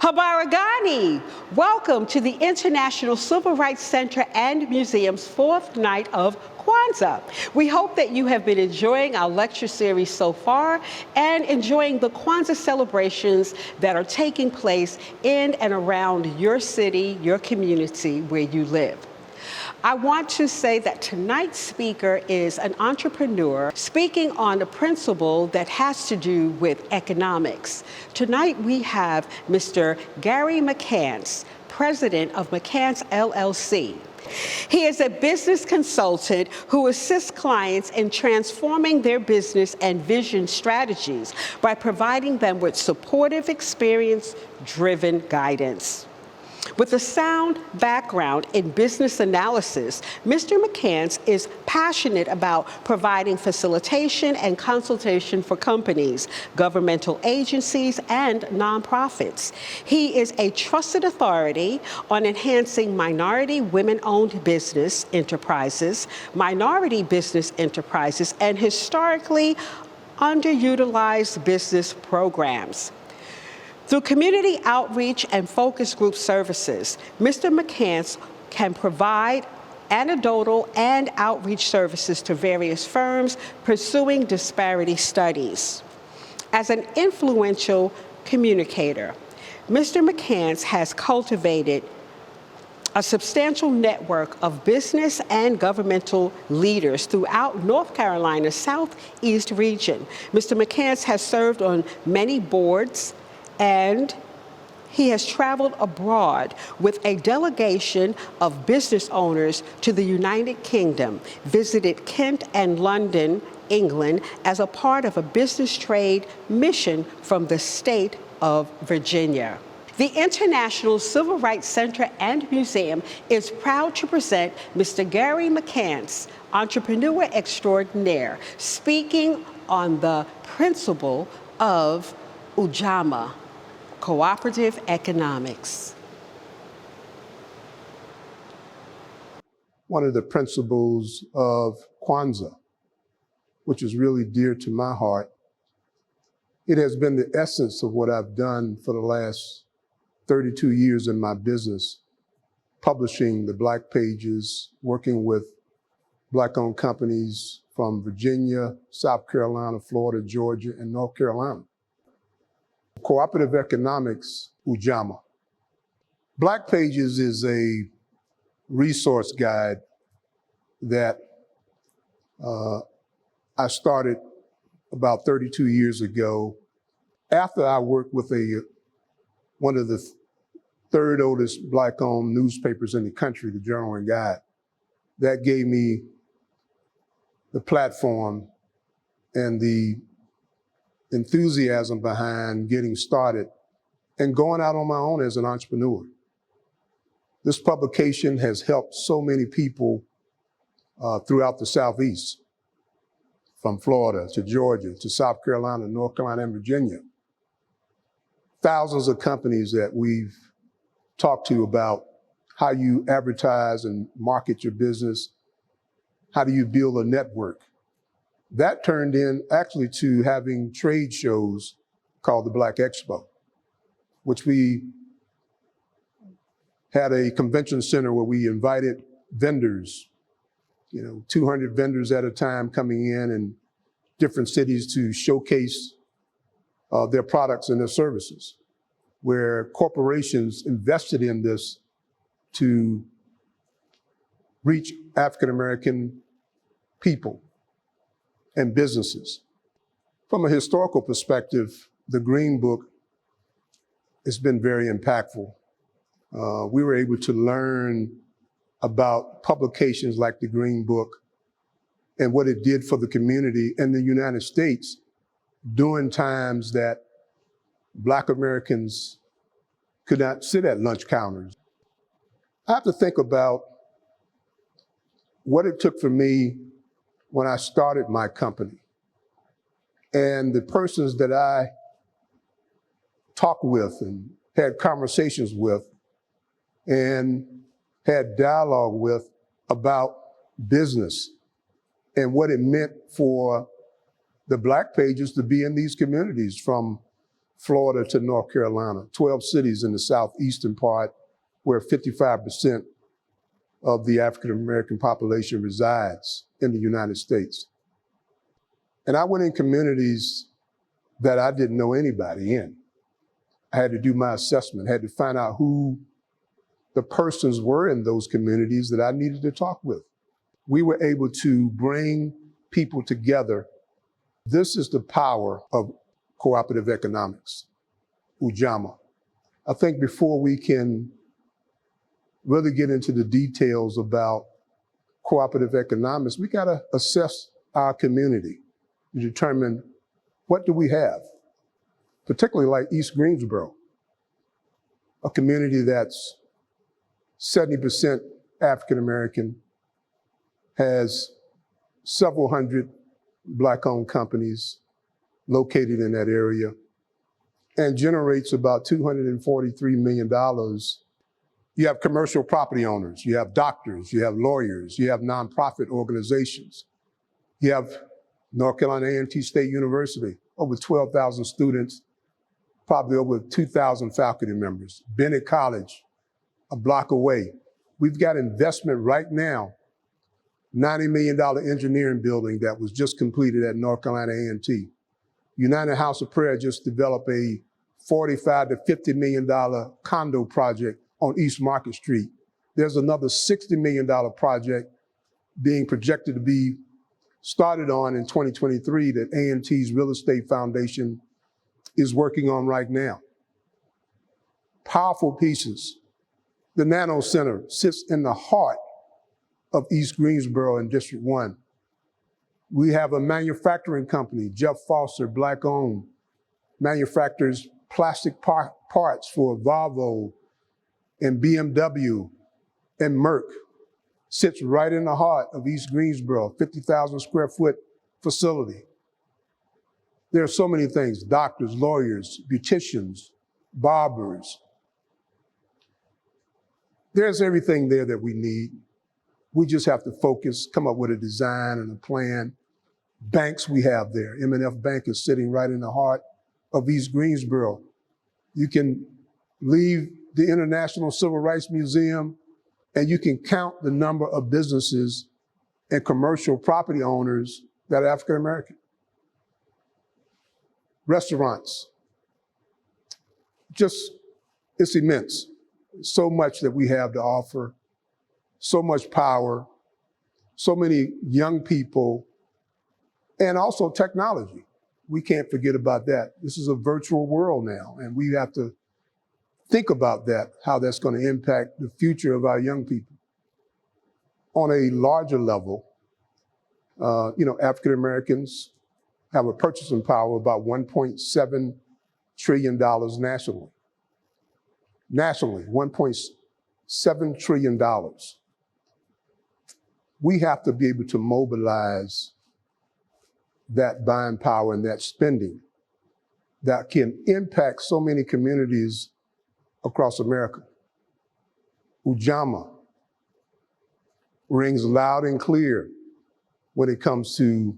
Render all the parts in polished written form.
Habaragani, welcome to the International Civil Rights Center and Museum's fourth night of Kwanzaa. We hope that you have been enjoying our lecture series so far and enjoying the Kwanzaa celebrations that are taking place in and around your city, your community where you live. I want to say that tonight's speaker is an entrepreneur speaking on a principle that has to do with economics. Tonight we have Mr. Gerry MCants, president of MCants LLC. He is a business consultant who assists clients in transforming their business and vision strategies by providing them with supportive, experience-driven guidance. With a sound background in business analysis, Mr. MCants is passionate about providing facilitation and consultation for companies, governmental agencies, and nonprofits. He is a trusted authority on enhancing minority women-owned business enterprises, minority business enterprises, and historically underutilized business programs. Through community outreach and focus group services, Mr. MCants can provide anecdotal and outreach services to various firms pursuing disparity studies. As an influential communicator, Mr. MCants has cultivated a substantial network of business and governmental leaders throughout North Carolina's Southeast region. Mr. MCants has served on many boards, and he has traveled abroad with a delegation of business owners to the United Kingdom, visited Kent and London, England, as a part of a business trade mission from the state of Virginia. The International Civil Rights Center and Museum is proud to present Mr. Gerry MCants, entrepreneur extraordinaire, speaking on the principle of Ujamaa, cooperative economics. One of the principles of Kwanzaa, which is really dear to my heart, it has been the essence of what I've done for the last 32 years in my business, publishing the Black Pages, working with Black-owned companies from Virginia, South Carolina, Florida, Georgia, and North Carolina. Cooperative economics, Ujamaa. Black Pages is a resource guide that I started about 32 years ago after I worked with one of the third oldest Black-owned newspapers in the country, the Journal and Guide. That gave me the platform and the enthusiasm behind getting started and going out on my own as an entrepreneur. This publication has helped so many people throughout the Southeast, from Florida to Georgia to South Carolina, North Carolina, and Virginia. Thousands of companies that we've talked to about how you advertise and market your business, how do you build a network. That turned in actually to having trade shows called the Black Expo, which we had a convention center where we invited vendors, 200 vendors at a time coming in different cities to showcase their products and their services, where corporations invested in this to reach African-American people and businesses. From a historical perspective, the Green Book has been very impactful. We were able to learn about publications like the Green Book and what it did for the community in the United States during times that Black Americans could not sit at lunch counters. I have to think about what it took for me when I started my company and the persons that I talked with and had conversations with and had dialogue with about business and what it meant for the Black Pages to be in these communities, from Florida to North Carolina, 12 cities in the southeastern part where 55% of the African American population resides in the United States. And I went in communities that I didn't know anybody in. I had to do my assessment, had to find out who the persons were in those communities that I needed to talk with. We were able to bring people together. This is the power of cooperative economics, Ujamaa. I think before we can really get into the details about cooperative economics, we gotta assess our community to determine what do we have, particularly like East Greensboro, a community that's 70% African American, has several hundred Black-owned companies located in that area, and generates about $243 million. You have commercial property owners, you have doctors, you have lawyers, you have nonprofit organizations. You have North Carolina A&T State University, over 12,000 students, probably over 2,000 faculty members. Bennett College, a block away. We've got investment right now, $90 million engineering building that was just completed at North Carolina A&T. United House of Prayer just developed a $45 to $50 million condo project on East Market Street. There's another $60 million project being projected to be started on in 2023 that A&T's Real Estate Foundation is working on right now. Powerful pieces. The Nano Center sits in the heart of East Greensboro and District 1. We have a manufacturing company, Jeff Foster, Black-owned, manufactures plastic parts for Volvo and BMW and Merck. Sits right in the heart of East Greensboro, 50,000 square foot facility. There are so many things, doctors, lawyers, beauticians, barbers. There's everything there that we need. We just have to focus, come up with a design and a plan. Banks we have there. M&F Bank is sitting right in the heart of East Greensboro. You can leave the International Civil Rights Museum and you can count the number of businesses and commercial property owners that are African American. Restaurants, just, it's immense. So much that we have to offer, so much power, so many young people, and also technology. We can't forget about that. This is a virtual world now, and we have to think about that, how that's going to impact the future of our young people. On a larger level, African Americans have a purchasing power of about $1.7 trillion nationally. Nationally, $1.7 trillion. We have to be able to mobilize that buying power and that spending that can impact so many communities across America. Ujamaa rings loud and clear when it comes to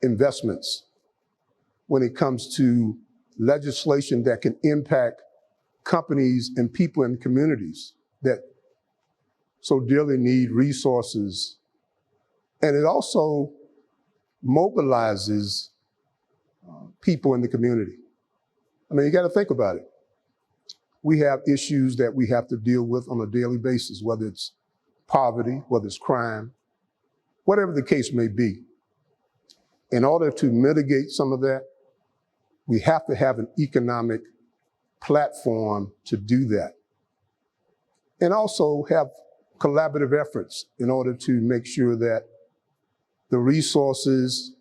investments, when it comes to legislation that can impact companies and people in communities that so dearly need resources. And it also mobilizes people in the community. I mean, you got to think about it. We have issues that we have to deal with on a daily basis, whether it's poverty, whether it's crime, whatever the case may be. In order to mitigate some of that, we have to have an economic platform to do that. And also have collaborative efforts in order to make sure that the resources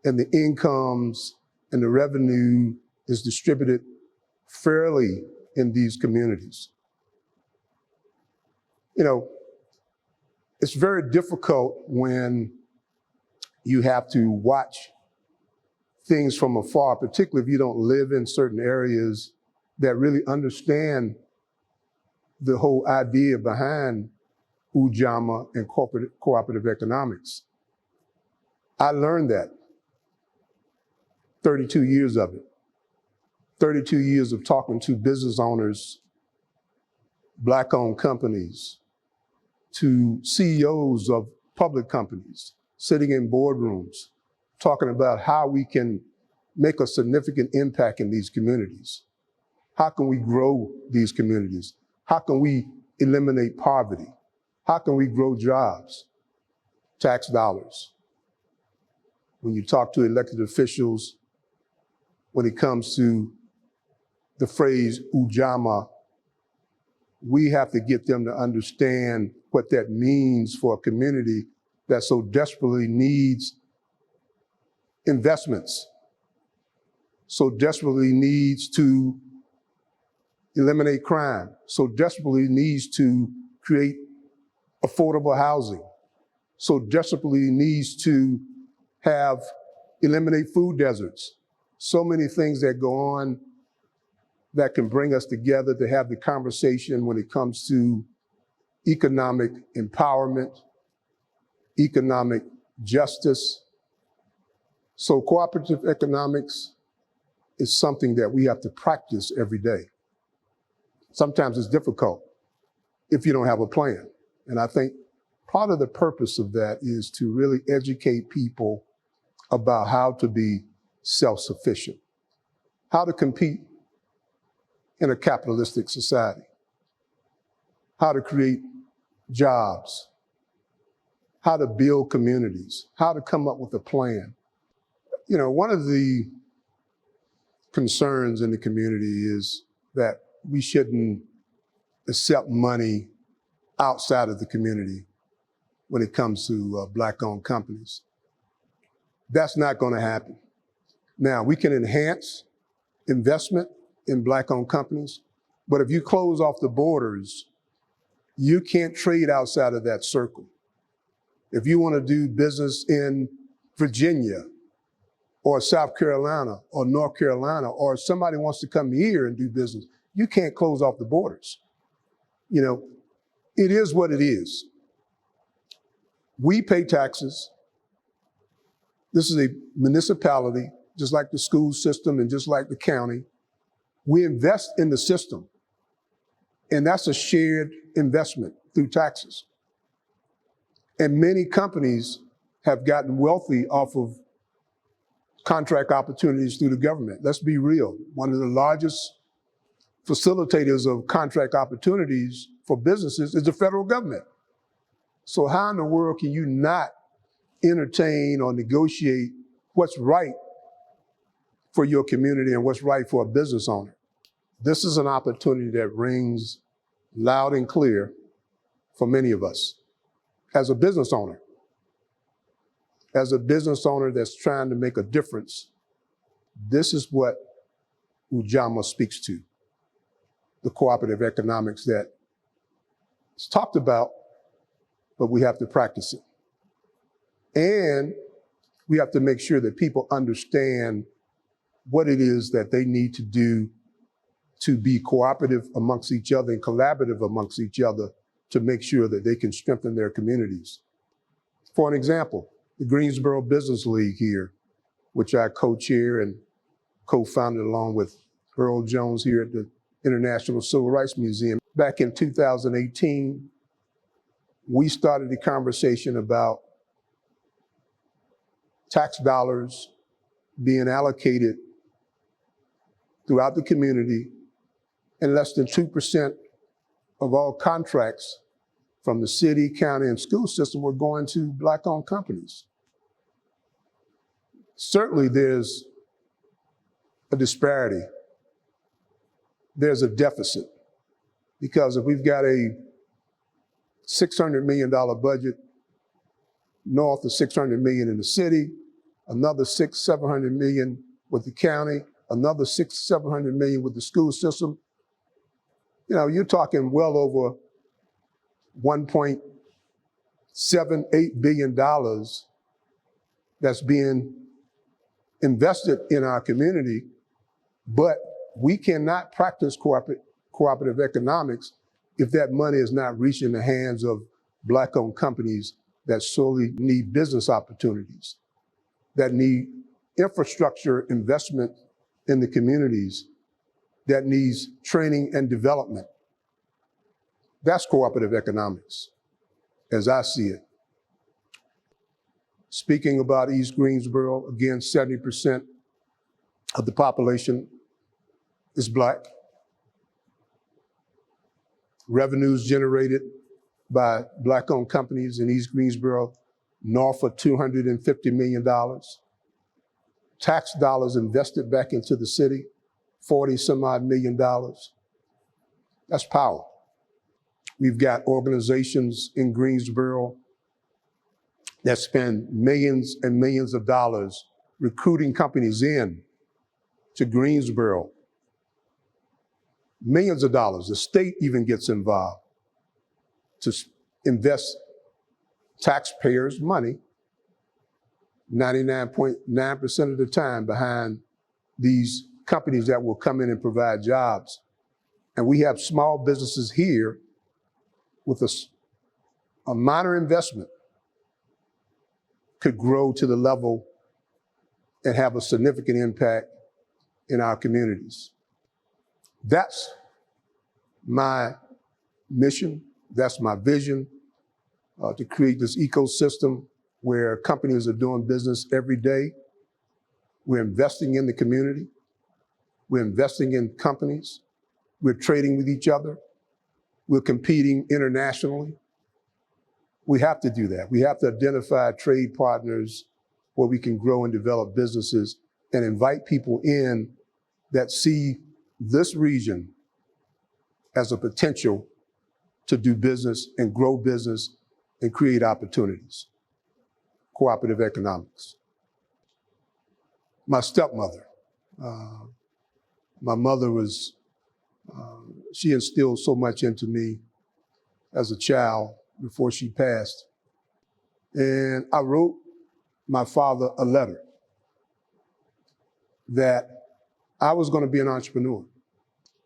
and the incomes and the revenue is distributed fairly in these communities. It's very difficult when you have to watch things from afar, particularly if you don't live in certain areas that really understand the whole idea behind Ujamaa and cooperative economics. I learned that, 32 years of it. 32 years of talking to business owners, Black-owned companies, to CEOs of public companies, sitting in boardrooms, talking about how we can make a significant impact in these communities. How can we grow these communities? How can we eliminate poverty? How can we grow jobs, tax dollars? When you talk to elected officials, when it comes to the phrase Ujamaa, we have to get them to understand what that means for a community that so desperately needs investments, so desperately needs to eliminate crime, so desperately needs to create affordable housing, so desperately needs to eliminate food deserts. So many things that go on that can bring us together to have the conversation when it comes to economic empowerment, economic justice. So cooperative economics is something that we have to practice every day. Sometimes it's difficult if you don't have a plan. And I think part of the purpose of that is to really educate people about how to be self-sufficient, how to compete in a capitalistic society, how to create jobs, how to build communities, how to come up with a plan. You know, one of the concerns in the community is that we shouldn't accept money outside of the community when it comes to Black-owned companies. That's not going to happen. Now, we can enhance investment in Black-owned companies, but if you close off the borders, you can't trade outside of that circle. If you want to do business in Virginia or South Carolina or North Carolina, or if somebody wants to come here and do business, you can't close off the borders. You know, it is what it is. We pay taxes. This is a municipality, just like the school system and just like the county. We invest in the system, and that's a shared investment through taxes. And many companies have gotten wealthy off of contract opportunities through the government. Let's be real. One of the largest facilitators of contract opportunities for businesses is the federal government. So how in the world can you not entertain or negotiate what's right for your community and what's right for a business owner? This is an opportunity that rings loud and clear for many of us. As a business owner that's trying to make a difference, this is what Ujamaa speaks to. The cooperative economics that is talked about, but we have to practice it. And we have to make sure that people understand what it is that they need to do to be cooperative amongst each other and collaborative amongst each other to make sure that they can strengthen their communities. For an example, the Greensboro Business League here, which I co-chair and co-founded along with Earl Jones here at the International Civil Rights Museum. Back in 2018, we started a conversation about tax dollars being allocated throughout the community, and less than 2% of all contracts from the city, county, and school system were going to Black-owned companies. Certainly there's a disparity. There's a deficit, because if we've got a $600 million budget, north of $600 million in the city, another $600-700 million with the county, another $600-700 million with the school system, you know, you're talking well over $1.78 billion that's being invested in our community, but we cannot practice cooperative economics if that money is not reaching the hands of Black-owned companies that solely need business opportunities, that need infrastructure investment in the communities, that needs training and development. That's cooperative economics, as I see it. Speaking about East Greensboro, again, 70% of the population is Black. Revenues generated by Black-owned companies in East Greensboro, north of $250 million. Tax dollars invested back into the city, 40 some odd million dollars. That's power. We've got organizations in Greensboro that spend millions and millions of dollars recruiting companies in to Greensboro. Millions of dollars. The state even gets involved to invest taxpayers' money 99.9% of the time behind these companies that will come in and provide jobs. And we have small businesses here with a minor investment could grow to the level and have a significant impact in our communities. That's my mission, that's my vision, to create this ecosystem where companies are doing business every day. We're investing in the community, we're investing in companies, we're trading with each other, we're competing internationally. We have to do that. We have to identify trade partners where we can grow and develop businesses and invite people in that see this region as a potential to do business and grow business and create opportunities. Cooperative economics. My stepmother, my mother was, she instilled so much into me as a child before she passed. And I wrote my father a letter that I was going to be an entrepreneur.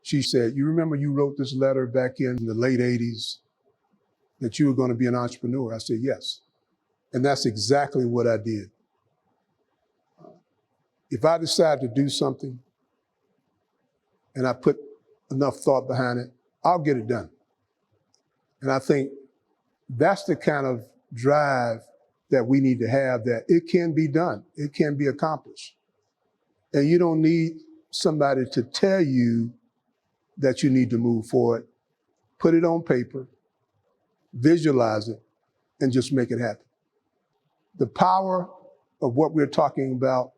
She said, "You remember you wrote this letter back in the late 80s that you were going to be an entrepreneur?" I said, "Yes." And that's exactly what I did. If I decide to do something and I put enough thought behind it, I'll get it done. And I think that's the kind of drive that we need to have, that it can be done, it can be accomplished. And you don't need somebody to tell you that you need to move forward. Put it on paper, visualize it, and just make it happen. The power of what we're talking about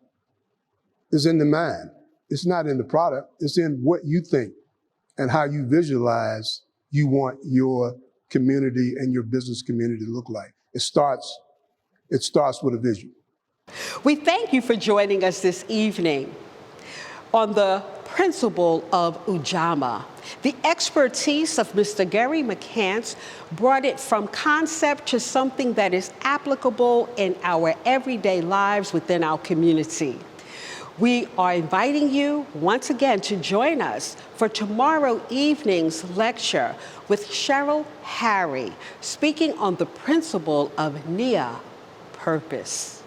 is in the mind. It's not in the product, it's in what you think and how you visualize you want your community and your business community to look like. It starts with a vision. We thank you for joining us this evening on the principle of Ujamaa. The expertise of Mr. Gerry MCants brought it from concept to something that is applicable in our everyday lives within our community. We are inviting you once again to join us for tomorrow evening's lecture with Cheryl Harry, speaking on the principle of NIA, purpose.